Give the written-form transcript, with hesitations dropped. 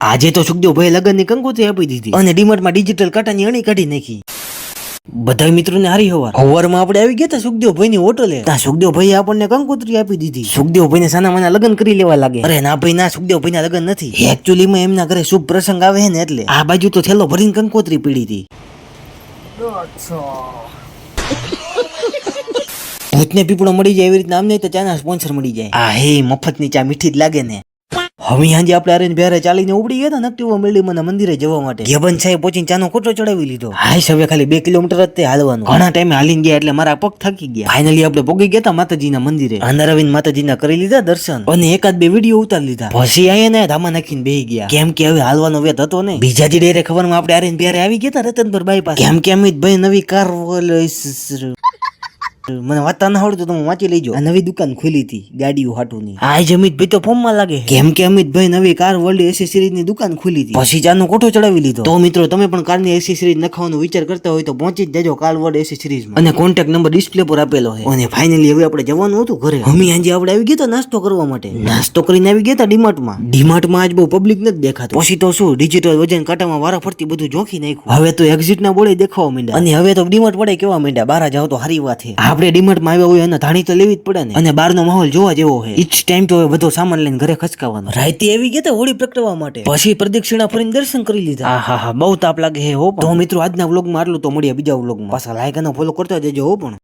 આજે તો સુખદેવ ભાઈ લગન ની કંકોત્રી આપી દીધી અને ડીમાર્ટ માં ડિજિટલ કાંટાની અણી કાઢી નાખી. બધા મિત્રોને હારી હવારમાં આપણે આવી ગયા હતા સુખદેવ ભાઈ ની હોટલે. ત્યાં સુખદેવ ભાઈ આપણને કંકોત્રી આપી દીધી. સુખદેવ ભાઈ ને સાના માના લગન કરી લેવા લાગે. અરે ના ભાઈ ના, સુખદેવ ભાઈ ના લગન નથી. એકચ્યુઅલી માં એમના ઘરે શુભ પ્રસંગ આવે ને એટલે આ બાજુ તો થેલો ભરીને કંકોત્રી પીડી હતી. ભૂતને પીપળો મળી જાય એવી રીતના અમને તો ચાના સ્પોન્સર મળી જાય. આ હે મફત ની ચા મીઠી જ લાગે ને. હવે હાંજે આપણે અરેન્જ બિહારે ચાલીને ઉપડી ગયા હતા નકટીવા મેળીમાં મંદિરે જવા માટે. ગેબન સાહેબ પહોંચીને ચાનો કોટો ચડાવી લીધો. હાઈસ હવે ખાલી 2 કિલોમીટર જ તે હાલવાનું. ઘણા ટાઈમે હાલીને ગયા એટલે મારા પગ થાકી ગયા. ફાઇનલી આપણે પહોંચી ગયા હતા માતાજીના મંદિરે. અંદર આવીને માતાજીના કરી લીધા દર્શન અને એકાદ 2 વિડીયો ઉતારી લીધા. પછી આયા ને ધામા નાખીને બેહી ગયા. કેમ કે હવે હાલવાનો વેત હતો ને. બીજા દી ડેરે ખબરમાં આપણે અરેન્જ બિહારે આવી ગયા હતા રતનપર બાયપાસ. કેમ કે અમિતભાઈ નવી કાર મને વાંચતા ના આવડતું તમે વાંચી લેજો. આ નવી દુકાન ખુલી હતી ગાડીઓ હાટુની. આ અમિતભાઈ તો ફોર્મ માં લાગે કેમ કે અમિતભાઈ નવી કાર વર્લ્ડ એસેસરીઝ ની દુકાન ખુલી હતી. પછી ચાનો કોઠો ચડાવી લીધો. તો મિત્રો તમે પણ કારની એસેસરીઝ નખાવાનો વિચાર કરતા હોય તો પહોંચી જ જજો કાર વર્લ્ડ એસેસરીઝ માં. અને કોન્ટેક્ટ નંબર ડિસ્પ્લે પર આપેલો છે. અને ફાઇનલી હવે આપણે જવાનું હતું ઘરે. અમે આજે આપણે આવી ગયા નાસ્તો કરવા માટે. નાસ્તો કરીને આવી ગયા ડીમાર્ટ માં. ડીમાર્ટ માં આજ બહુ પબ્લિક નથી દેખાતું. પછી તો શું ડિજિટલ વજન કાંટામાં વારા ફરતી બધું જોખી નાખ્યું. હવે તો એક્ઝિટ ના બોર્ડે દેખાવા માંડ્યા. અને હવે તો ડીમાર્ટ વડે કેવા માંડ્યા બહાર જાવ તો હારી વાત છે. આપણે ડીમાર્ટ માં આવ્યા હોય અને ધાણી તો લેવી જ પડે ને. અને બહારનો માહોલ જોવા જેવો છે. ઈચ ટાઈમ તો હવે બધો સામાન લઈને ઘરે ખસકાવાનો. રાતે આવી ગયા હોળી પ્રગટવા માટે. પછી પ્રદક્ષિણા ફરીને દર્શન કરી લીધા. હા બહુ તાપ લાગે હે હો. તો મિત્રો આજના વ્લોગમાં આટલું. તો મળીએ બીજા વ્લોગમાં. પાછા લાઈક અને ફોલો કરતા જજો હો પણ.